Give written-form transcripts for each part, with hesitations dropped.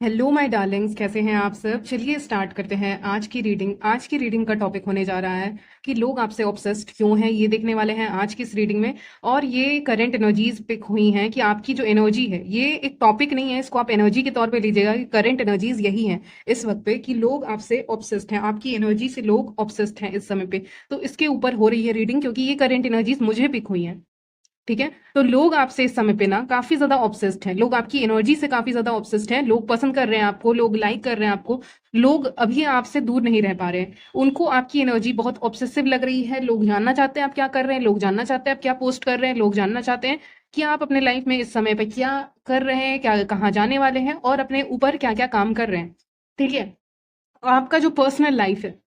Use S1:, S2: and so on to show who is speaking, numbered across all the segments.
S1: Hello my Darling's, कैसे हैं आप सब। चलिए स्टार्ट करते हैं आज की रीडिंग का टॉपिक होने जा रहा है कि लोग आपसे ऑब्सेस्ड क्यों हैं, ये देखने वाले हैं आज की इस रीडिंग में। और ये करंट एनर्जीज पिक हुई हैं कि आपकी जो एनर्जी है, ये एक टॉपिक नहीं है, इसको आप एनर्जी के तौर पे लीजिएगा कि करंट एनर्जीज यही हैं इस वक्त पे कि लोग आपसे ऑब्सेस्ड हैं, आपकी एनर्जी से लोग ऑब्सेस्ड हैं इस समय पे। तो इसके ऊपर हो रही है रीडिंग क्योंकि ये करंट एनर्जीज मुझे पिक हुई हैं। ठीक है, तो लोग आपसे इस समय पे ना काफी ज्यादा ऑब्सेस्ड हैं, लोग आपकी एनर्जी से काफी ज्यादा ऑब्सेस्ड हैं, लोग पसंद कर रहे हैं आपको, लोग लाइक कर रहे हैं आपको। लोग अभी आपसे दूर नहीं रह पा रहे हैं, उनको आपकी एनर्जी बहुत ऑब्सेसिव लग रही है। लोग जानना चाहते हैं आप क्या कर रहे हैं, लोग जानना चाहते हैं आप क्या पोस्ट कर रहे हैं, लोग जानना चाहते हैं कि आप अपने लाइफ में इस समय पे क्या कर रहे हैं, क्या कहाँ जाने वाले हैं और अपने ऊपर क्या क्या काम कर रहे हैं। ठीक है, आपका जो पर्सनल लाइफ है,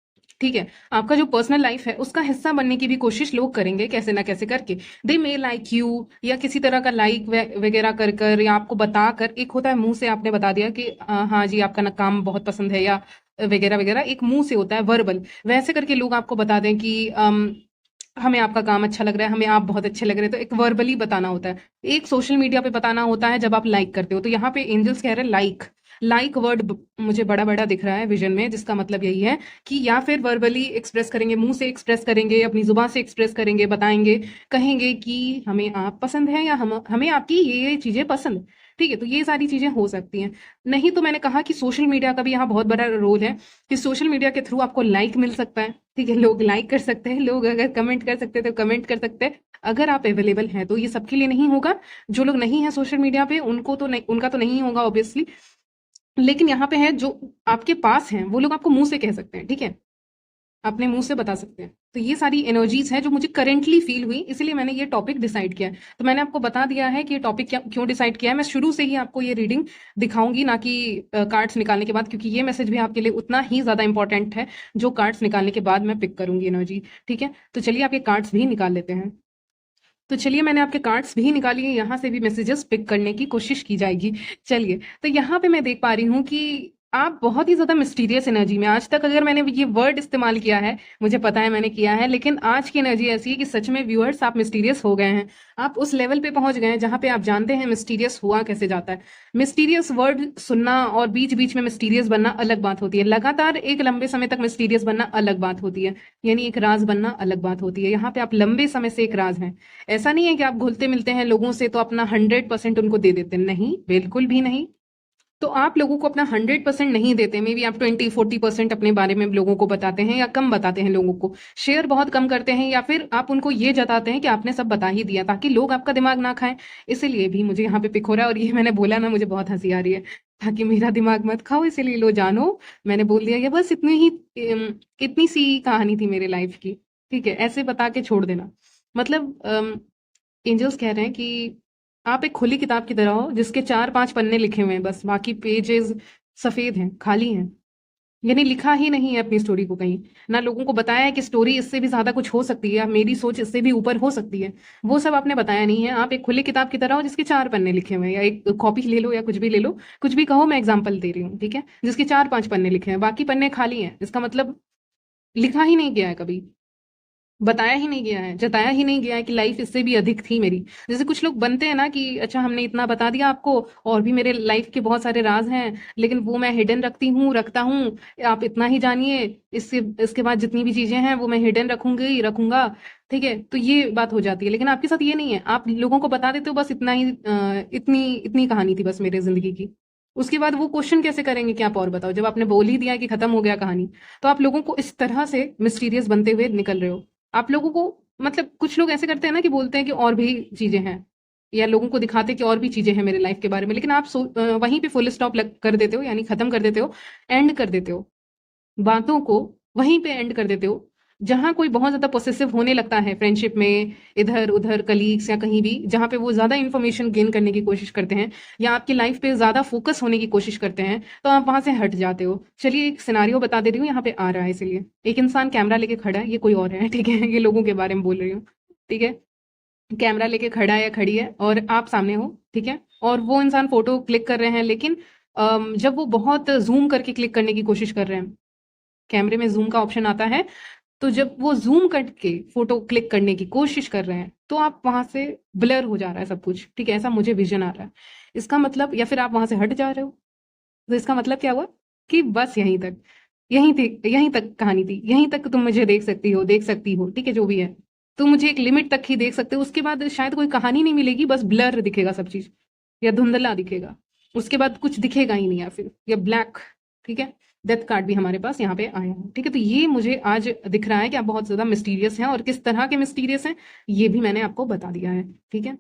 S1: ठीक है, आपका जो पर्सनल लाइफ है उसका हिस्सा बनने की भी कोशिश लोग करेंगे कैसे ना कैसे करके। दे मे लाइक यू, या किसी तरह का लाइक वगैरह कर कर या आपको बता कर। एक होता है मुंह से आपने बता दिया कि हाँ जी आपका ना काम बहुत पसंद है या वगैरह वगैरह, एक मुंह से होता है वर्बल। वैसे करके लोग आपको बता दें कि हमें आपका काम अच्छा लग रहा है, हमें आप बहुत अच्छे लग रहे हैं, तो एक वर्बली बताना होता है। एक सोशल मीडिया पे बताना होता है जब आप लाइक करते हो। तो यहाँ पे एंजल्स कह रहे हैं लाइक, लाइक वर्ड मुझे बड़ा बड़ा दिख रहा है विजन में, जिसका मतलब यही है कि या फिर वर्बली एक्सप्रेस करेंगे, मुंह से एक्सप्रेस करेंगे, अपनी जुबान से एक्सप्रेस करेंगे, बताएंगे, कहेंगे कि हमें आप पसंद है या हम हमें आपकी ये चीजें पसंद है। ठीक है, तो ये सारी चीजें हो सकती हैं। नहीं तो मैंने कहा कि सोशल मीडिया का भी यहाँ बहुत बड़ा रोल है कि सोशल मीडिया के थ्रू आपको लाइक मिल सकता है। ठीक है, लोग लाइक कर सकते हैं, लोग अगर कमेंट कर सकते हैं तो कमेंट कर सकते हैं, अगर आप अवेलेबल हैं तो। ये सबके लिए नहीं होगा, जो लोग नहीं है सोशल मीडिया पे उनको तो नहीं, उनका तो नहीं होगा ऑब्वियसली। लेकिन यहाँ पे है जो आपके पास हैं वो लोग आपको मुंह से कह सकते हैं। ठीक है, अपने मुंह से बता सकते हैं। तो ये सारी एनर्जीज है जो मुझे करेंटली फील हुई, इसलिए मैंने ये टॉपिक डिसाइड किया है। तो मैंने आपको बता दिया है कि ये टॉपिक क्यों डिसाइड किया है। मैं शुरू से ही आपको ये रीडिंग दिखाऊंगी, ना कि कार्ड्स निकालने के बाद, क्योंकि ये मैसेज भी आपके लिए उतना ही ज्यादा इंपॉर्टेंट है जो कार्ड्स निकालने के बाद मैं पिक करूंगी एनर्जी। ठीक है, तो चलिए आप ये कार्ड्स भी निकाल लेते हैं। तो चलिए मैंने आपके कार्ड्स भी निकाली है, यहाँ से भी मैसेजेस पिक करने की कोशिश की जाएगी। चलिए, तो यहाँ पे मैं देख पा रही हूँ कि आप बहुत ही ज्यादा मिस्टीरियस एनर्जी में। आज तक अगर मैंने ये वर्ड इस्तेमाल किया है, मुझे पता है मैंने किया है, लेकिन आज की एनर्जी ऐसी है कि सच में व्यूअर्स आप मिस्टीरियस हो गए हैं। आप उस लेवल पे पहुंच गए हैं जहां पे आप जानते हैं मिस्टीरियस हुआ कैसे जाता है। मिस्टीरियस वर्ड सुनना और बीच बीच में मिस्टीरियस बनना अलग बात होती है, लगातार एक लंबे समय तक मिस्टीरियस बनना अलग बात होती है, यानी एक राज बनना अलग बात होती है। यहाँ पे आप लंबे समय से एक राज हैं। ऐसा नहीं है कि आप घुलते मिलते हैं लोगों से तो अपना 100% उनको दे देते हैं, नहीं, बिल्कुल भी नहीं। तो आप लोगों को अपना 100% नहीं देते, मे बी आप 20-40% अपने बारे में लोगों को बताते हैं या कम बताते हैं, लोगों को शेयर बहुत कम करते हैं, या फिर आप उनको ये जताते हैं कि आपने सब बता ही दिया ताकि लोग आपका दिमाग ना खाएं। इसीलिए भी मुझे यहाँ पे पिक हो रहा है, और ये मैंने बोला ना, मुझे बहुत हंसी आ रही है, ताकि मेरा दिमाग मत खाओ इसीलिए लो जानो। मैंने बोल दिया, ये बस इतनी सी कहानी थी मेरे लाइफ की। ठीक है, ऐसे बता के छोड़ देना। मतलब एंजल्स कह रहे हैं कि आप एक खुली किताब की तरह हो जिसके 4-5 पन्ने लिखे हुए हैं, बस बाकी पेजेस सफेद हैं, खाली हैं। यानी लिखा ही नहीं है अपनी स्टोरी को कहीं, ना लोगों को बताया है कि स्टोरी इससे भी ज्यादा कुछ हो सकती है, या मेरी सोच इससे भी ऊपर हो सकती है। वो सब आपने बताया नहीं है। आप एक खुली किताब की तरह हो जिसके 4 पन्ने लिखे हुए हैं, या एक कॉपी ले लो या कुछ भी ले लो, कुछ भी कहो, मैं एग्जाम्पल दे रही हूँ। ठीक है, जिसके 4-5 पन्ने लिखे हैं, बाकी पन्ने खाली हैं, इसका मतलब लिखा ही नहीं गया है कभी, बताया ही नहीं गया है, जताया ही नहीं गया है कि लाइफ इससे भी अधिक थी मेरी। जैसे कुछ लोग बनते हैं ना कि अच्छा हमने इतना बता दिया आपको, और भी मेरे लाइफ के बहुत सारे राज हैं, लेकिन वो मैं हिडन रखता हूँ, आप इतना ही जानिए। इससे इसके बाद जितनी भी चीजें हैं वो मैं हिडन रखूंगी रखूंगा। ठीक है, तो ये बात हो जाती है, लेकिन आपके साथ ये नहीं है, आप लोगों को बता देते हो बस इतना ही, इतनी इतनी कहानी थी बस मेरे जिंदगी की। उसके बाद वो क्वेश्चन कैसे करेंगे कि आप और बताओ, जब आपने बोल ही दिया कि खत्म हो गया कहानी। तो आप लोगों को इस तरह से मिस्टीरियस बनते हुए निकल रहे हो। आप लोगों को, मतलब कुछ लोग ऐसे करते हैं ना कि बोलते हैं कि और भी चीजें हैं, या लोगों को दिखाते हैं कि और भी चीजें हैं मेरे लाइफ के बारे में, लेकिन आप वहीं पे फुल स्टॉप कर देते हो, यानी खत्म कर देते हो, एंड कर देते हो बातों को, वहीं पे एंड कर देते हो। जहां कोई बहुत ज्यादा पोसेसिव होने लगता है फ्रेंडशिप में, इधर उधर कलीग्स या कहीं भी, जहां पे वो ज्यादा इंफॉर्मेशन गेन करने की कोशिश करते हैं या आपकी लाइफ पे ज्यादा फोकस होने की कोशिश करते हैं, तो आप वहां से हट जाते हो। चलिए एक सिनारियो बता दे रही हूँ, यहाँ पे आ रहा है इसलिए। एक इंसान कैमरा लेके खड़ा है, ये कोई और है, ठीक है, ये लोगों के बारे में बोल रही हूँ। ठीक है, कैमरा लेके खड़ा है या खड़ी है और आप सामने हो, ठीक है, और वो इंसान फोटो क्लिक कर रहे हैं, लेकिन जब वो बहुत जूम करके क्लिक करने की कोशिश कर रहे हैं, कैमरे में जूम का ऑप्शन आता है, तो जब वो जूम करके फोटो क्लिक करने की कोशिश कर रहे हैं तो आप वहां से ब्लर हो जा रहा है सब कुछ। ठीक है, ऐसा मुझे विजन आ रहा है। इसका मतलब, या फिर आप वहां से हट जा रहे हो, तो इसका मतलब क्या हुआ कि बस यहीं तक, यहीं थी, यहीं तक कहानी थी, यहीं तक तुम मुझे देख सकती हो, ठीक है, जो भी है। तुम मुझे एक लिमिट तक ही देख सकते हो, उसके बाद शायद कोई कहानी नहीं मिलेगी, बस ब्लर दिखेगा सब चीज़, या धुंधला दिखेगा। उसके बाद कुछ दिखेगा ही नहीं, या फिर या ब्लैक, ठीक है? डेथ कार्ड भी हमारे पास यहाँ पे आया है, ठीक है? तो ये मुझे आज दिख रहा है कि आप बहुत ज़्यादा मिस्टीरियस हैं, और किस तरह के मिस्टीरियस हैं, ये भी मैंने आपको बता दिया है, ठीक है?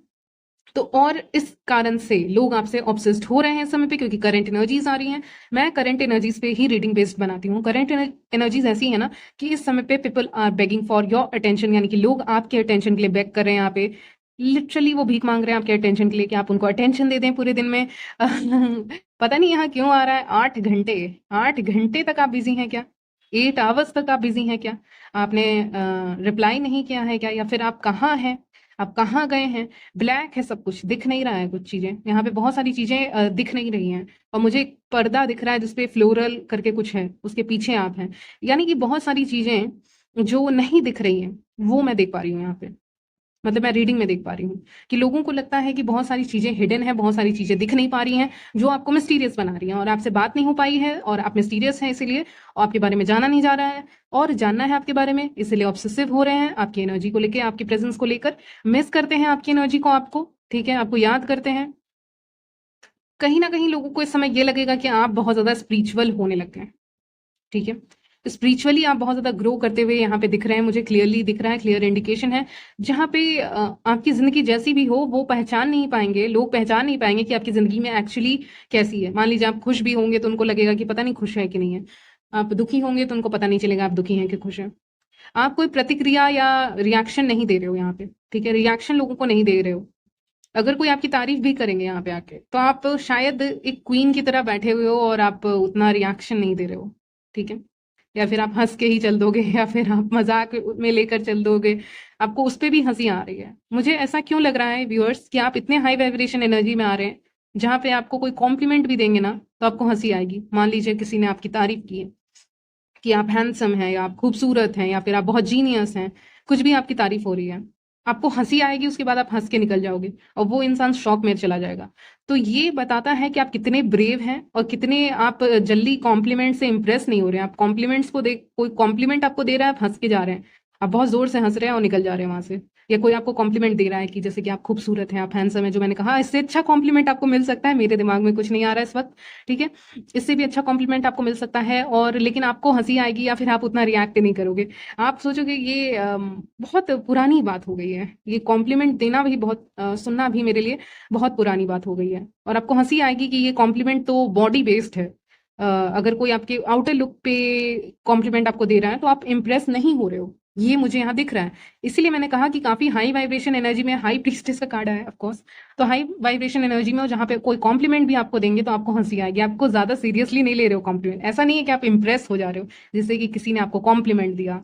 S1: तो और इस कारण से लोग आपसे ऑब्सेस्ड हो रहे हैं इस समय पे, क्योंकि करंट एनर्जीज आ रही हैं। मैं करंट एनर्जीज पे ही रीडिंग बेस्ड बनाती हूँ। करंट एनर्जीज ऐसी है ना कि इस समय पे people are begging for your attention, यानी कि लोग आपके अटेंशन के लिए बेग कर रहे हैं यहाँ पे। लिटरली वो भीख मांग रहे हैं आपके अटेंशन के लिए, कि आप उनको अटेंशन दे दें पूरे दिन में। पता नहीं यहाँ क्यों आ रहा है 8 घंटे, 8 घंटे तक आप बिजी हैं क्या? 8 आवर्स तक आप बिजी हैं क्या? आपने रिप्लाई नहीं किया है क्या, या फिर आप कहाँ हैं, आप कहाँ गए हैं? ब्लैक है सब कुछ, दिख नहीं रहा है कुछ चीजें यहाँ पे, बहुत सारी चीजें दिख नहीं रही हैं। और मुझे एक पर्दा दिख रहा है जिसपे फ्लोरल करके कुछ है, उसके पीछे आप हैं। यानी कि बहुत सारी चीजें जो नहीं दिख रही हैं, वो मैं देख पा रही हूँ यहाँ पे। मतलब मैं रीडिंग में देख पा रही हूँ कि लोगों को लगता है कि बहुत सारी चीजें हिडन है, बहुत सारी चीजें दिख नहीं पा रही हैं, जो आपको मिस्टीरियस बना रही हैं, और आपसे बात नहीं हो पाई है, और आप मिस्टीरियस हैं इसीलिए, और आपके बारे में जाना नहीं जा रहा है, और जानना है आपके बारे में, इसलिए ऑब्सेसिव हो रहे हैं आपकी एनर्जी को लेकर, आपकी प्रेजेंस को लेकर, मिस करते हैं आपकी एनर्जी को, आपको, ठीक है, आपको याद करते हैं। कहीं ना कहीं लोगों को इस समय ये लगेगा कि आप बहुत ज्यादा स्पिरिचुअल होने लग गए, ठीक है? स्पिरिचुअली आप बहुत ज़्यादा ग्रो करते हुए यहाँ पे दिख रहे हैं, मुझे क्लियरली दिख रहा है, क्लियर इंडिकेशन है। जहाँ पे आपकी ज़िंदगी जैसी भी हो, वो पहचान नहीं पाएँगे, लोग पहचान नहीं पाएँगे कि आपकी ज़िंदगी में एक्चुअली कैसी है। मान लीजिए आप खुश भी होंगे तो उनको लगेगा कि पता नहीं खुश है कि नहीं है। आप दुखी होंगे तो उनको पता नहीं चलेगा आप दुखी हैं कि खुश हैं। आप कोई प्रतिक्रिया या रिएक्शन नहीं दे रहे हो यहाँ पे, ठीक है? रिएक्शन लोगों को नहीं दे रहे हो। अगर कोई आपकी तारीफ भी करेंगे यहाँ पे आके, तो आप शायद एक क्वीन की तरह बैठे हुए हो, और आप उतना रिएक्शन नहीं दे रहे हो, ठीक है? या फिर आप हंस के ही चल दोगे, या फिर आप मजाक में लेकर चल दोगे, आपको उस पे भी हंसी आ रही है। मुझे ऐसा क्यों लग रहा है व्यूअर्स कि आप इतने हाई वाइब्रेशन एनर्जी में आ रहे हैं, जहाँ पे आपको कोई कॉम्प्लीमेंट भी देंगे ना, तो आपको हंसी आएगी। मान लीजिए किसी ने आपकी तारीफ की है कि आप हैंडसम हैं, या आप खूबसूरत हैं, या फिर आप बहुत जीनियस हैं, कुछ भी आपकी तारीफ हो रही है, आपको हंसी आएगी, उसके बाद आप हंस के निकल जाओगे, और वो इंसान शॉक में चला जाएगा। तो ये बताता है कि आप कितने ब्रेव हैं, और कितने आप जल्दी कॉम्प्लीमेंट से इंप्रेस नहीं हो रहे हैं। आप कॉम्प्लीमेंट्स को देख, कोई कॉम्प्लीमेंट आपको दे रहा है, आप हंस के जा रहे हैं, आप बहुत जोर से हंस रहे हैं और निकल जा रहे हैं वहां से। या कोई आपको कॉम्प्लीमेंट दे रहा है कि जैसे कि आप खूबसूरत हैं, आप हैंडसम है, जो मैंने कहा, इससे अच्छा कॉम्प्लीमेंट आपको मिल सकता है, मेरे दिमाग में कुछ नहीं आ रहा है इस वक्त, ठीक है? इससे भी अच्छा कॉम्प्लीमेंट आपको मिल सकता है, और लेकिन आपको हंसी आएगी, या फिर आप उतना रिएक्ट नहीं करोगे। आप सोचोगे ये बहुत पुरानी बात हो गई है, ये कॉम्प्लीमेंट देना भी बहुत सुनना भी मेरे लिए बहुत पुरानी बात हो गई है, और आपको हंसी आएगी कि ये कॉम्प्लीमेंट तो बॉडी बेस्ड है। अगर कोई आपके आउटर लुक पे कॉम्प्लीमेंट आपको दे रहा है, तो आप इम्प्रेस नहीं हो रहे हो, ये मुझे यहाँ दिख रहा है। इसीलिए मैंने कहा कि काफी हाई वाइब्रेशन एनर्जी में, हाई प्रीस्टेस का कार्ड है ऑफ कोर्स, तो हाई वाइब्रेशन एनर्जी में हो, जहाँ पे कोई कॉम्प्लीमेंट भी आपको देंगे तो आपको हंसी आएगी, आपको ज्यादा सीरियसली नहीं ले रहे हो कॉम्प्लीमेंट। ऐसा नहीं है कि आप इंप्रेस हो जा रहे हो, जैसे कि किसी ने आपको कॉम्प्लीमेंट दिया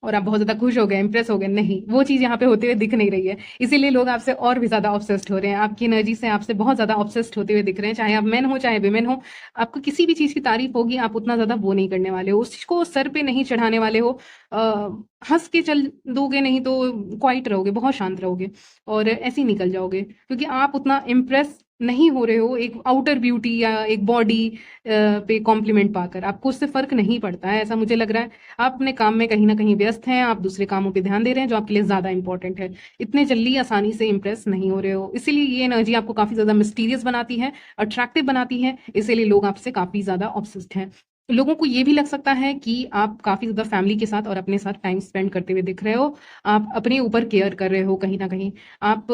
S1: और आप बहुत ज्यादा खुश हो गए, इंप्रेस हो गए, नहीं, वो चीज यहाँ पे होते हुए दिख नहीं रही है। इसीलिए लोग आपसे और भी ज्यादा ऑब्सेस्ड हो रहे हैं, आपकी एनर्जी से आपसे बहुत ज्यादा ऑब्सेस्ड होते हुए दिख रहे हैं, चाहे आप मेन हो चाहे विमेन हो। आपको किसी भी चीज की तारीफ होगी, आप उतना ज्यादा वो नहीं करने वाले हो, उसको सर पे नहीं चढ़ाने वाले हो। हंस के चल दोगे, नहीं तो क्वाइट रहोगे, बहुत शांत रहोगे, और ऐसे ही निकल जाओगे, क्योंकि आप उतना इम्प्रेस नहीं हो रहे हो एक आउटर ब्यूटी या एक बॉडी पे कॉम्प्लीमेंट पाकर। आपको उससे फर्क नहीं पड़ता है, ऐसा मुझे लग रहा है। आप अपने काम में कहीं ना कहीं व्यस्त हैं, आप दूसरे कामों पे ध्यान दे रहे हैं जो आपके लिए ज्यादा इंपॉर्टेंट है। इतने जल्दी आसानी से इंप्रेस नहीं हो रहे हो, इसीलिए ये एनर्जी आपको काफी ज्यादा मिस्टीरियस बनाती है, अट्रैक्टिव बनाती है, इसीलिए लोग आपसे काफी ज्यादा ऑब्सेस्ड हैं। लोगों को ये भी लग सकता है कि आप काफी ज्यादा फैमिली के साथ और अपने साथ टाइम स्पेंड करते हुए दिख रहे हो, आप अपने ऊपर केयर कर रहे हो कहीं ना कहीं, आप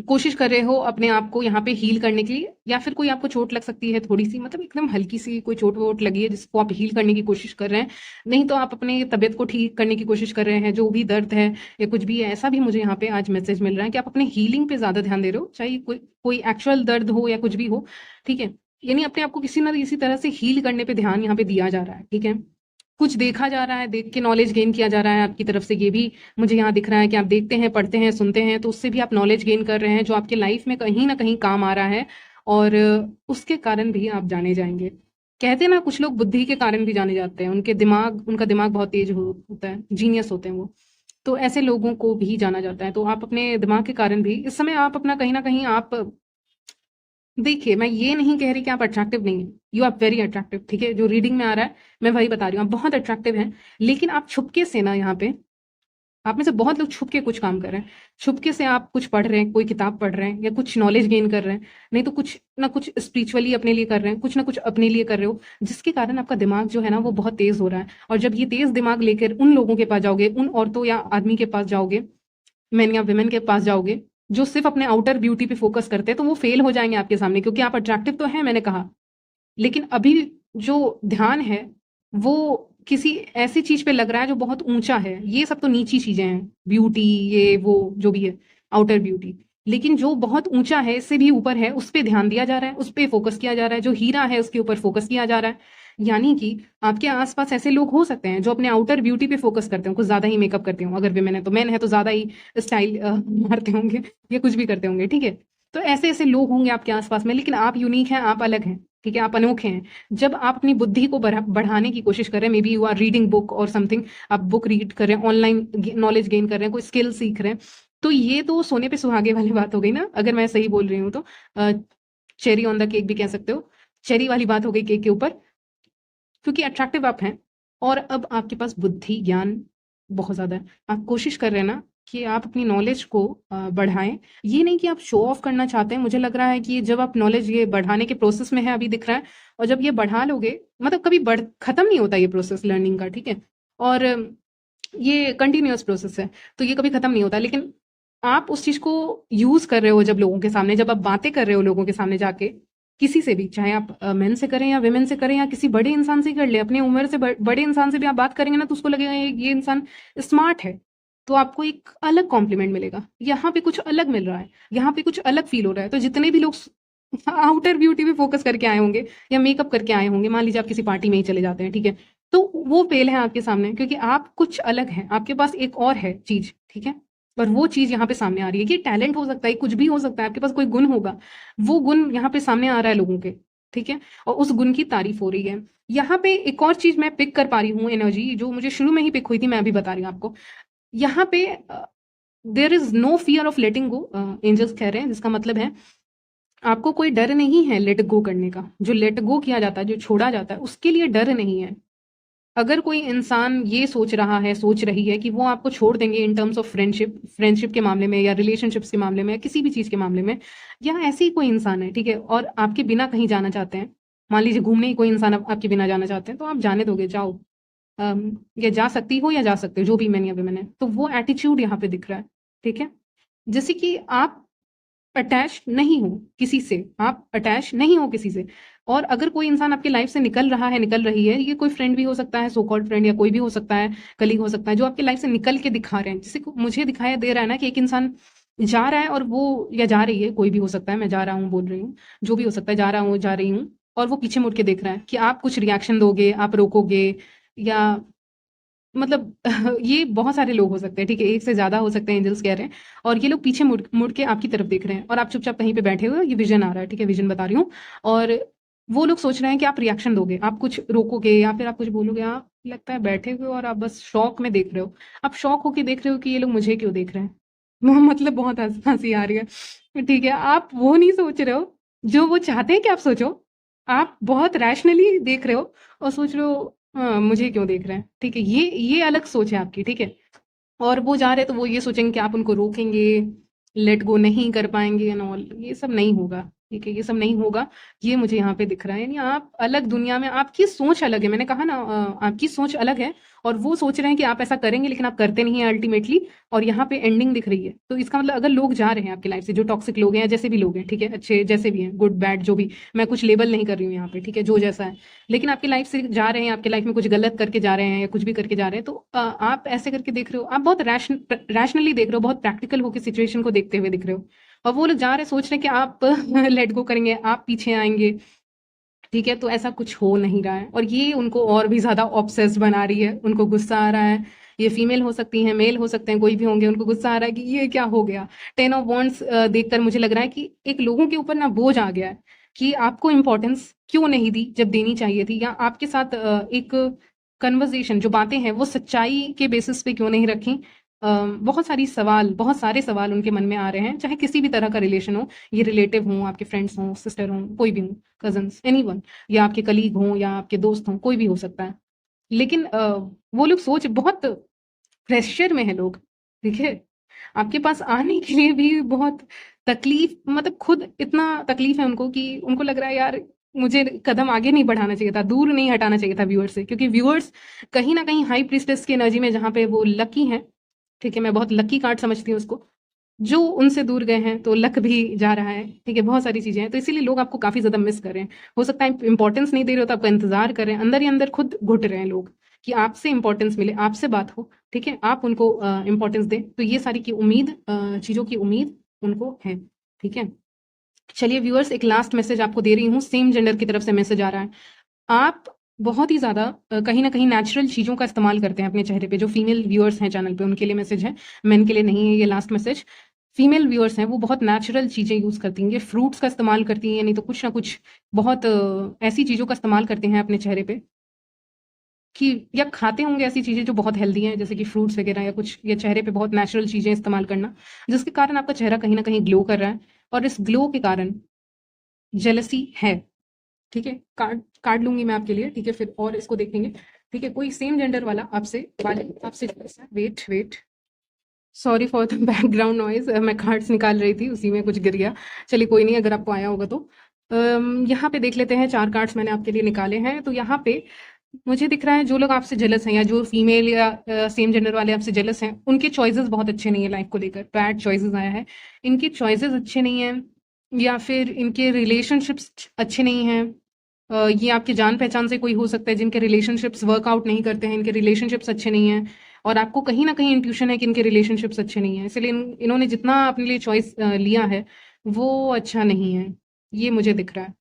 S1: कोशिश कर रहे हो अपने आप को यहाँ पे हील करने के लिए, या फिर कोई आपको चोट लग सकती है थोड़ी सी, मतलब एकदम हल्की सी कोई चोट वोट लगी है जिसको आप हील करने की कोशिश कर रहे हैं। नहीं तो आप अपने तबीयत को ठीक करने की कोशिश कर रहे हैं, जो भी दर्द है या कुछ भी है, ऐसा भी मुझे यहाँ पे आज मैसेज मिल रहा है कि आप अपने हीलिंग पे ज्यादा ध्यान दे रहे हो, चाहे कोई कोई एक्चुअल दर्द हो या कुछ भी हो, ठीक है? यानी अपने आप को किसी ना किसी तरह से हील करने पे ध्यान यहाँ पे दिया जा रहा है, ठीक है? कुछ देखा जा रहा है, देख के नॉलेज गेन किया जा रहा है आपकी तरफ से, ये भी मुझे यहाँ दिख रहा है कि आप देखते हैं, पढ़ते हैं, सुनते हैं, तो उससे भी आप नॉलेज गेन कर रहे हैं, जो आपके लाइफ में कहीं ना कहीं काम आ रहा है, और उसके कारण भी आप जाने जाएंगे। कहते हैं ना, कुछ लोग बुद्धि के कारण भी जाने जाते हैं, उनका दिमाग बहुत तेज होता है, जीनियस होते हैं वो, तो ऐसे लोगों को भी जाना जाता है। तो आप अपने दिमाग के कारण भी इस समय आप अपना कहीं ना कहीं आप देखिए, मैं ये नहीं कह रही कि आप अट्रैक्टिव नहीं हैं, यू आर वेरी अट्रैक्टिव, ठीक है? जो रीडिंग में आ रहा है, मैं वही बता रही हूँ, आप बहुत अट्रैक्टिव हैं, लेकिन आप छुपके से ना यहाँ पे, आप में से बहुत लोग छुप के कुछ काम कर रहे हैं। छुपके से आप कुछ पढ़ रहे हैं, कोई किताब पढ़ रहे हैं या कुछ नॉलेज गेन कर रहे हैं, नहीं तो कुछ ना कुछ स्पिरिचुअली अपने लिए कर रहे हैं, कुछ ना कुछ अपने लिए कर रहे हो, जिसके कारण आपका दिमाग जो है ना वो बहुत तेज़ हो रहा है। और जब ये तेज़ दिमाग लेकर उन लोगों के पास जाओगे, उन औरतों या आदमी के पास जाओगे, मेन या वुमेन के पास जाओगे, जो सिर्फ़ अपने आउटर ब्यूटी पे फ़ोकस करते हैं, तो वो फ़ेल हो जाएँगे आपके सामने, क्योंकि आप अट्रैक्टिव तो हैं, मैंने कहा। लेकिन अभी जो ध्यान है, वो किसी ऐसी चीज़ पे लग रहा है जो बहुत ऊँचा है। ये सब तो नीची चीज़ें हैं, ब्यूटी, ये वो जो भी है, आउटर ब्यूटी। लेकिन जो बहुत ऊँचा है, इससे भी ऊपर है, उस पे ध्यान दिया जा रहा है, उस पे फ़ोकस किया जा रहा है, जो हीरा है उसके ऊपर फ़ोकस किया जा रहा है। यानी कि आपके आस-पास ऐसे लोग हो सकते हैं जो अपने आउटर ब्यूटी पे फ़ोकस करते हों, कुछ ज़्यादा ही मेकअप करते हों, अगर वुमेन है तो, मेन है तो ज़्यादा ही स्टाइल मारते होंगे या कुछ भी करते होंगे, ठीक है? तो ऐसे-ऐसे लोग होंगे आपके आस-पास में, लेकिन आप यूनिक हैं, आप अलग हैं, ठीक है? आप अनोखे हैं। जब आप अपनी बुद्धि को बढ़ाने की कोशिश कर रहे हैं, maybe you are reading book और समथिंग, आप बुक रीड कर रहे हैं, ऑनलाइन नॉलेज गेन कर रहे हैं, कोई स्किल सीख रहे हैं, तो ये तो सोने पे सुहागे वाली बात हो गई ना, अगर मैं सही बोल रही हूँ तो। चेरी ऑन द केक भी कह सकते हो, चेरी वाली बात हो गई केक के ऊपर, क्योंकि अट्रैक्टिव आप हैं और अब आपके पास बुद्धि ज्ञान बहुत ज़्यादा है। आप कोशिश कर रहे हैं ना कि आप अपनी नॉलेज को बढ़ाएं। ये नहीं कि आप शो ऑफ करना चाहते हैं, मुझे लग रहा है कि जब आप नॉलेज ये बढ़ाने के प्रोसेस में है, अभी दिख रहा है, और जब ये बढ़ा लोगे, मतलब कभी बढ़ खत्म नहीं होता ये प्रोसेस लर्निंग का, ठीक है? और ये कंटिन्यूअस प्रोसेस है, तो ये कभी खत्म नहीं होता। लेकिन आप उस चीज़ को यूज़ कर रहे हो जब लोगों के सामने, जब आप बातें कर रहे हो लोगों के सामने जाके, किसी से भी, चाहे आप मेन से करें या वुमेन से करें या किसी बड़े इंसान से ही कर लें, अपनी उम्र से बड़े इंसान से भी आप बात करेंगे ना, तो उसको लगेगा ये इंसान स्मार्ट है, तो आपको एक अलग कॉम्प्लीमेंट मिलेगा। यहाँ पे कुछ अलग मिल रहा है, यहाँ पे कुछ अलग फील हो रहा है। तो जितने भी लोग आउटर ब्यूटी पे फोकस करके आए होंगे या मेकअप करके आए होंगे, मान लीजिए आप किसी पार्टी में ही चले जाते हैं, ठीक है, तो वो फेल है आपके सामने, क्योंकि आप कुछ अलग हैं, आपके पास एक और है चीज, ठीक है? और वो चीज यहाँ पे सामने आ रही है। ये टैलेंट हो सकता है, कुछ भी हो सकता है, आपके पास कोई गुण होगा, वो गुण यहाँ पे सामने आ रहा है लोगों के, ठीक है? और उस गुण की तारीफ हो रही है। यहाँ पे एक और चीज मैं पिक कर पा रही हूँ, एनर्जी जो मुझे शुरू में ही पिक हुई थी, मैं अभी बता रही हूँ आपको। यहाँ पे there is no fear of letting go, angels कह रहे हैं, जिसका मतलब है आपको कोई डर नहीं है लेट गो करने का। जो लेट गो किया जाता है, जो छोड़ा जाता है, उसके लिए डर नहीं है। अगर कोई इंसान ये सोच रहा है, सोच रही है कि वो आपको छोड़ देंगे in terms of friendship, friendship के मामले में या रिलेशनशिप्स के मामले में या किसी भी चीज़ के मामले में, या ऐसे ही कोई इंसान है, ठीक है, और आपके बिना कहीं जाना चाहते हैं, मान लीजिए घूमने ही कोई इंसान आपके बिना जाना चाहते हैं, तो आप जाने दोगे, जाओ। या जा सकती हो या जा सकते हो, जो भी मैन या वुमेन है, तो वो एटीट्यूड यहाँ पे दिख रहा है, ठीक है? जैसे कि आप अटैच नहीं हो किसी से, आप अटैच नहीं हो किसी से। और अगर कोई इंसान आपकी लाइफ से निकल रहा है, निकल रही है, ये कोई फ्रेंड भी हो सकता है, सो कॉल्ड फ्रेंड, या कोई भी हो सकता है, कलीग हो सकता है, जो आपकी लाइफ से निकल के दिखा रहे हैं, जैसे मुझे दिखाया दे रहा है ना कि एक इंसान जा रहा है और वो, या जा रही है, कोई भी हो सकता है, मैं जा रहा हूँ बोल रही हूँ, जो भी हो सकता है, जा रहा हूँ, जा रही हूँ, और वो पीछे मुड़ के देख रहा है कि आप कुछ रिएक्शन दोगे, आप रोकोगे, या मतलब ये बहुत सारे लोग हो सकते हैं, ठीक है? एक से ज़्यादा हो सकते हैं, एंजल्स कह रहे हैं। और ये लोग पीछे मुड़ मुड़ के आपकी तरफ देख रहे हैं और आप चुपचाप कहीं पे बैठे हुए हो, ये विज़न आ रहा है, ठीक है? विज़न बता रही हूँ। और वो लोग सोच रहे हैं कि आप रिएक्शन दोगे, आप कुछ रोकोगे या फिर आप कुछ बोलोगे। आप लगता है बैठे हुए हो और आप बस शॉक में देख रहे हो। आप शॉक होके देख रहे हो कि ये लोग मुझे क्यों देख रहे हैं? मतलब बहुत हँसी आ रही है, ठीक है? आप वो नहीं सोच रहे हो, जो वो चाहते हैं कि आप सोचो। आप बहुत रैशनली देख रहे हो और सोच रहे हो, हाँ, मुझे क्यों देख रहे हैं, ठीक है? ये अलग सोच है आपकी, ठीक है? और वो जा रहे हैं तो वो ये सोचेंगे कि आप उनको रोकेंगे, लेट गो नहीं कर पाएँगे एंड ऑल, ये सब नहीं होगा, ठीक है? ये सब नहीं होगा, ये मुझे यहाँ पे दिख रहा है। यानी आप अलग दुनिया में, आपकी सोच अलग है, मैंने कहा ना, आपकी सोच अलग है और वो सोच रहे हैं कि आप ऐसा करेंगे, लेकिन आप करते नहीं हैं अल्टीमेटली, और यहाँ पे एंडिंग दिख रही है। तो इसका मतलब अगर लोग जा रहे हैं आपकी लाइफ से, जो टॉक्सिक लोग हैं या जैसे भी लोग हैं, ठीक है? अच्छे जैसे भी हैं, गुड, बैड, जो भी, मैं कुछ लेबल नहीं कर रही हूँ यहाँ पे, ठीक है? जो जैसा है। लेकिन आपकी लाइफ से जा रहे हैं, आपकी लाइफ में कुछ गलत करके जा रहे हैं या कुछ भी करके जा रहे हैं, तो आप ऐसे करके देख रहे हो, आप बहुत रैशनली देख रहे हो, बहुत प्रैक्टिकल होकर सिचुएशन को देखते हुए दिख रहे हो। और वो लोग जा रहे हैं, सोच रहे हैं कि आप लेट गो करेंगे, आप पीछे आएंगे, ठीक है? तो ऐसा कुछ हो नहीं रहा है, और ये उनको और भी ज्यादा ऑब्सेस्ड बना रही है। उनको गुस्सा आ रहा है, ये फीमेल हो सकती है, मेल हो सकते हैं, कोई भी होंगे, उनको गुस्सा आ रहा है कि ये क्या हो गया। टेन ऑफ वॉन्ड्स देखकर मुझे लग रहा है कि एक लोगों के ऊपर ना बोझ आ गया है कि आपको इंपॉर्टेंस क्यों नहीं दी जब देनी चाहिए थी, या आपके साथ एक कन्वर्सेशन, जो बातें हैं वो सच्चाई के बेसिस पे क्यों नहीं रखी, बहुत सारे सवाल उनके मन में आ रहे हैं, चाहे किसी भी तरह का रिलेशन हो, ये रिलेटिव हों, आपके फ्रेंड्स हों, सिस्टर हों, कोई भी हों, कज़न्स, एनीवन, या आपके कलीग हों या आपके दोस्त हों, कोई भी हो सकता है। लेकिन वो लोग सोच बहुत प्रेशर में हैं लोग, ठीक है? आपके पास आने के लिए भी बहुत तकलीफ, मतलब खुद इतना तकलीफ है उनको कि उनको लग रहा है यार मुझे कदम आगे नहीं बढ़ाना चाहिए था, दूर नहीं हटाना चाहिए था व्यूअर्स से, क्योंकि व्यूअर्स कहीं न कहीं हाई प्रीस्टेस की एनर्जी में जहाँ पे वो लकी हैं, ठीक है? मैं बहुत लकी कार्ड समझती हूँ उसको। जो उनसे दूर गए हैं तो लक भी जा रहा है, ठीक है? बहुत सारी चीज़ें हैं, तो इसीलिए लोग आपको काफ़ी ज़्यादा मिस कर रहे हैं। हो सकता है इम्पोर्टेंस नहीं दे रहे हो तो आपका इंतज़ार कर रहे हैं, अंदर ही अंदर खुद घुट रहे हैं लोग कि आपसे इम्पोर्टेंस मिले, आपसे बात हो, ठीक है? आप उनको इम्पोर्टेंस दें, तो ये सारी की उम्मीद चीज़ों की उम्मीद उनको है, ठीक है? चलिए व्यूअर्स, एक लास्ट मैसेज आपको दे रही हूँ, सेम जेंडर की तरफ से मैसेज आ रहा है। आप बहुत ही ज़्यादा कहीं न कहीं नेचुरल चीज़ों का इस्तेमाल करते हैं अपने चेहरे पे, जो फीमेल व्यूअर्स हैं चैनल पे उनके लिए मैसेज है, मेन के लिए नहीं है ये लास्ट मैसेज। फीमेल व्यूअर्स हैं वो बहुत नेचुरल चीज़ें यूज़ करती हैं, ये फ्रूट्स का इस्तेमाल करती हैं, नहीं तो कुछ ना कुछ बहुत ऐसी चीज़ों का इस्तेमाल करते हैं अपने चेहरे पे कि, या खाते होंगे ऐसी चीज़ें जो बहुत हेल्दी हैं, जैसे कि फ्रूट्स वगैरह या कुछ, या चेहरे पे बहुत नेचुरल चीज़ें इस्तेमाल करना, जिसके कारण आपका चेहरा कहीं न कहीं ग्लो कर रहा है, और इस ग्लो के कारण जेलसी है, ठीक है? कार्ड कार्ड लूँगी मैं आपके लिए, ठीक है? फिर और इसको देखेंगे, ठीक है? कोई सेम जेंडर वाला आपसे wait, wait, sorry for the background noise, मैं कार्ड्स निकाल रही थी, उसी में कुछ गिर गया। चलिए कोई नहीं, अगर आपको आया होगा तो। यहाँ पे देख लेते हैं, 4 कार्ड्स मैंने आपके लिए निकाले हैं, तो यहाँ पे मुझे दिख रहा है जो लोग आपसे जेलस हैं, या जो फीमेल या सेम जेंडर वाले आपसे जेलस हैं, उनके चॉइसेस बहुत अच्छे नहीं है लाइफ को लेकर, बैड चॉइसेस आया है। इनके चॉइसेस अच्छे नहीं हैं, या फिर इनके रिलेशनशिप्स अच्छे नहीं हैं। ये आपके जान पहचान से कोई हो सकता है जिनके रिलेशनशिप्स वर्कआउट नहीं करते हैं, इनके रिलेशनशिप्स अच्छे नहीं हैं, और आपको कहीं ना कहीं इंट्यूशन है कि इनके रिलेशनशिप्स अच्छे नहीं हैं, इसलिए इन्होंने जितना अपने लिए चॉइस लिया है वो अच्छा नहीं है, ये मुझे दिख रहा है।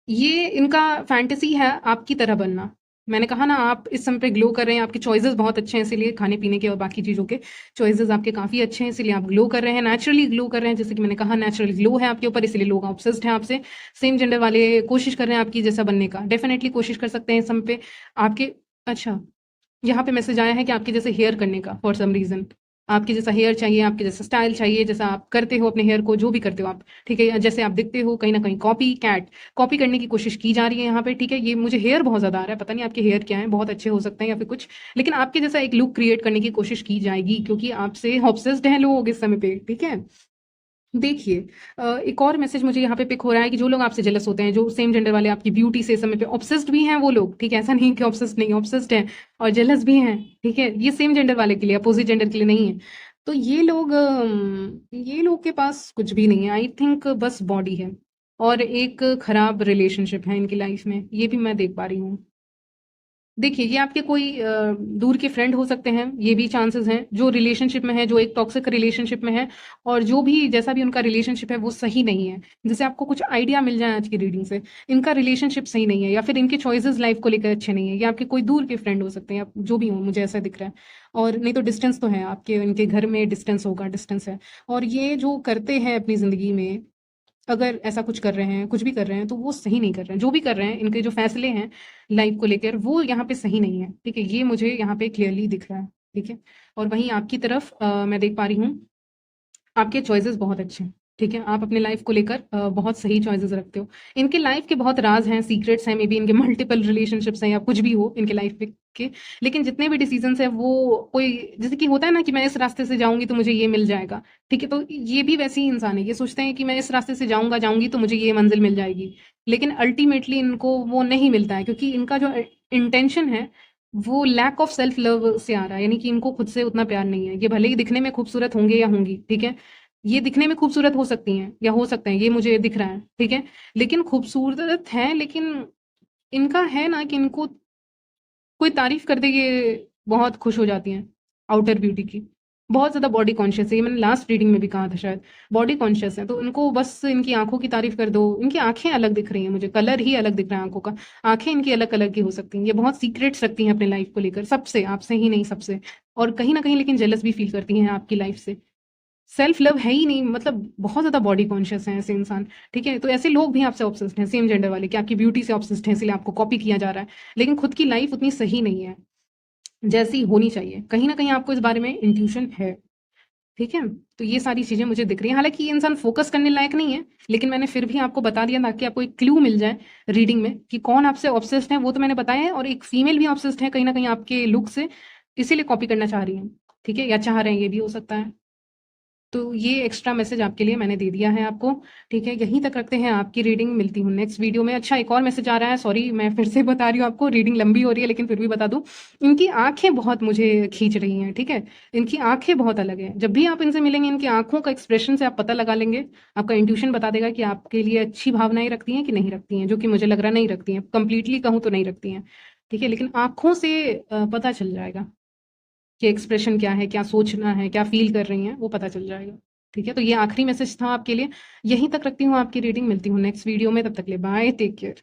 S1: ये इनका फैंटेसी है आपकी तरह बनना। मैंने कहा ना, आप इस समय पे ग्लो कर रहे हैं, आपके चॉइसेस बहुत अच्छे हैं, इसीलिए खाने-पीने के और बाकी चीज़ों के चॉइसेस आपके काफ़ी अच्छे हैं, इसीलिए आप ग्लो कर रहे हैं, नेचुरली ग्लो कर रहे हैं। जैसे कि मैंने कहा, नेचुरल ग्लो है आपके ऊपर, इसलिए लोग ऑब्सेस्ड हैं आपसे। सेम जेंडर वाले कोशिश कर रहे हैं आपकी जैसा बनने का, डेफिनिटली कोशिश कर सकते हैं इस समय पे आपके। अच्छा, यहाँ पे मैसेज आया है कि आपके जैसे हेयर करने का, फॉर सम रीज़न आपके जैसा हेयर चाहिए, आपके जैसा स्टाइल चाहिए, जैसा आप करते हो अपने हेयर को, जो भी करते हो आप, ठीक है? या जैसे आप दिखते हो, कहीं न कहीं कॉपी करने की कोशिश की जा रही है यहाँ पे, ठीक है? ये मुझे हेयर बहुत ज़्यादा आ रहा है, पता नहीं आपके हेयर क्या हैं, बहुत अच्छे हो सकते हैं या फिर कुछ, लेकिन आपके जैसा एक लुक क्रिएट करने की कोशिश की जाएगी, क्योंकि आपसे ऑब्सेस्ड हैं लोग इस समय पे, ठीक है? देखिए, एक और मैसेज मुझे यहाँ पे पिक हो रहा है कि जो लोग आपसे जेलस होते हैं, जो सेम जेंडर वाले आपकी ब्यूटी से इस समय पे ऑब्सेस्ड भी हैं वो लोग, ठीक है? ऐसा नहीं कि ऑब्सेस्ड नहीं, ऑब्सेस्ड हैं और जेलस भी हैं, ठीक है? ये सेम जेंडर वाले के लिए, अपोज़िट जेंडर के लिए नहीं है। तो ये लोग के पास कुछ भी नहीं है, आई थिंक बस बॉडी है, और एक खराब रिलेशनशिप है इनकी लाइफ़ में, ये भी मैं देख पा रही हूँ। देखिए, ये आपके कोई दूर के फ्रेंड हो सकते हैं, ये भी चांसेस हैं, जो रिलेशनशिप में है, जो एक टॉक्सिक रिलेशनशिप में है, और जो भी जैसा भी उनका रिलेशनशिप है, वो सही नहीं है। जैसे आपको कुछ आइडिया मिल जाए आज की रीडिंग से, इनका रिलेशनशिप सही नहीं है, या फिर इनके चॉइसेस लाइफ को लेकर अच्छे नहीं है, या आपके कोई दूर के फ्रेंड हो सकते हैं, या जो भी हो, मुझे ऐसा दिख रहा है। और नहीं तो डिस्टेंस तो है, आपके इनके घर में डिस्टेंस होगा, डिस्टेंस है। और ये जो करते हैं अपनी ज़िंदगी में, अगर ऐसा कुछ कर रहे हैं, कुछ भी कर रहे हैं, तो वो सही नहीं कर रहे हैं। जो भी कर रहे हैं, इनके जो फैसले हैं लाइफ को लेकर, वो यहाँ पे सही नहीं है, ठीक है? ये मुझे यहाँ पे क्लियरली दिख रहा है, ठीक है? और वहीं आपकी तरफ मैं देख पा रही हूँ, आपके चॉइसेस बहुत अच्छे हैं, ठीक है? आप अपने लाइफ को लेकर बहुत सही चॉइसेस रखते हो। इनके लाइफ के बहुत राज हैं, सीक्रेट्स हैं, मे बी इनके मल्टीपल रिलेशनशिप्स हैं, या कुछ भी हो इनके लाइफ में के, लेकिन जितने भी डिसीजंस हैं वो कोई, जैसे कि होता है ना कि मैं इस रास्ते से जाऊँगी तो मुझे ये मिल जाएगा, ठीक है? तो ये भी वैसे ही इंसान है, ये सोचते हैं कि मैं इस रास्ते से जाऊँगी तो मुझे ये मंज़िल मिल जाएगी। लेकिन अल्टीमेटली इनको वो नहीं मिलता है, क्योंकि इनका जो इंटेंशन है, वो लैक ऑफ सेल्फ लव से आ रहा है, यानी कि इनको खुद से उतना प्यार नहीं है। ये भले ही दिखने में खूबसूरत होंगे या होंगी, ठीक है? ये दिखने में खूबसूरत हो सकती हैं या हो सकते हैं, ये मुझे दिख रहा है, ठीक है? लेकिन खूबसूरत हैं, लेकिन इनका है ना कि इनको कोई तारीफ़ कर दे, ये बहुत खुश हो जाती हैं, आउटर ब्यूटी की। बहुत ज़्यादा बॉडी कॉन्शियस है, ये मैंने लास्ट रीडिंग में भी कहा था शायद, बॉडी कॉन्शियस है, तो उनको बस इनकी आँखों की तारीफ़ कर दो। इनकी आँखें अलग दिख रही हैं मुझे, कलर ही अलग दिख रहा है आँखों का। आँखें इनकी अलग कलर की हो सकती हैं, ये बहुत सीक्रेट्स रखती हैं अपनी लाइफ़ को लेकर, सबसे, आपसे ही नहीं, सबसे। और कहीं न कहीं लेकिन जेलस भी फ़ील करती हैं आपकी लाइफ़ से। सेल्फ लव है ही नहीं, मतलब बहुत ज़्यादा बॉडी कॉन्शियस हैं ऐसे इंसान, ठीक है? तो ऐसे लोग भी आपसे ऑब्सेस्ड हैं, सेम जेंडर वाले, कि आपकी ब्यूटी से ऑब्सेस्ड हैं, इसलिए आपको कॉपी किया जा रहा है। लेकिन खुद की लाइफ़ उतनी सही नहीं है। जैसी होनी चाहिए। कहीं न कहीं आपको इस बारे में इंट्यूशन है, ठीक है? तो ये सारी चीज़ें मुझे दिख रही हैं। हालाँकि ये इंसान फ़ोकस करने लायक नहीं है, लेकिन मैंने फिर भी आपको बता दिया ताकि आपको एक क्लू मिल जाए रीडिंग में कि कौन आपसे ऑब्सेस्ड है, वो तो मैंने बताया है, और एक फीमेल भी ऑब्सेस्ड है कहीं न कहीं आपके लुक से, इसीलिए कॉपी करना चाह रही हैं, ठीक है? या चाह रहे हैं, ये भी हो सकता है। तो ये एक्स्ट्रा मैसेज आपके लिए मैंने दे दिया है आपको, ठीक है? यहीं तक रखते हैं आपकी रीडिंग, मिलती हूँ नेक्स्ट वीडियो में। अच्छा, एक और मैसेज आ रहा है, सॉरी मैं फिर से बता रही हूँ आपको, रीडिंग लंबी हो रही है लेकिन फिर भी बता दूँ। इनकी आँखें बहुत मुझे खींच रही हैं, ठीक है? इनकी आँखें बहुत अलग हैं। जब भी आप इनसे मिलेंगे, इनकी आँखों का एक्सप्रेशन से आप पता लगा लेंगे, आपका इंट्यूशन बता देगा कि आपके लिए अच्छी भावनाएँ रखती हैं कि नहीं रखती हैं, जो कि मुझे लग रहा है नहीं रखती हैं। कंप्लीटली कहूँ तो नहीं रखती हैं, ठीक है? लेकिन आँखों से पता चल जाएगा कि एक्सप्रेशन क्या है, क्या सोचना है, क्या फ़ील कर रही हैं, वो पता चल जाएगा। ठीक है? तो ये आखिरी मैसेज था आपके लिए। यहीं तक रखती हूँ आपकी रीडिंग, मिलती हूँ नेक्स्ट वीडियो में, तब तक के लिए बाय, टेक केयर।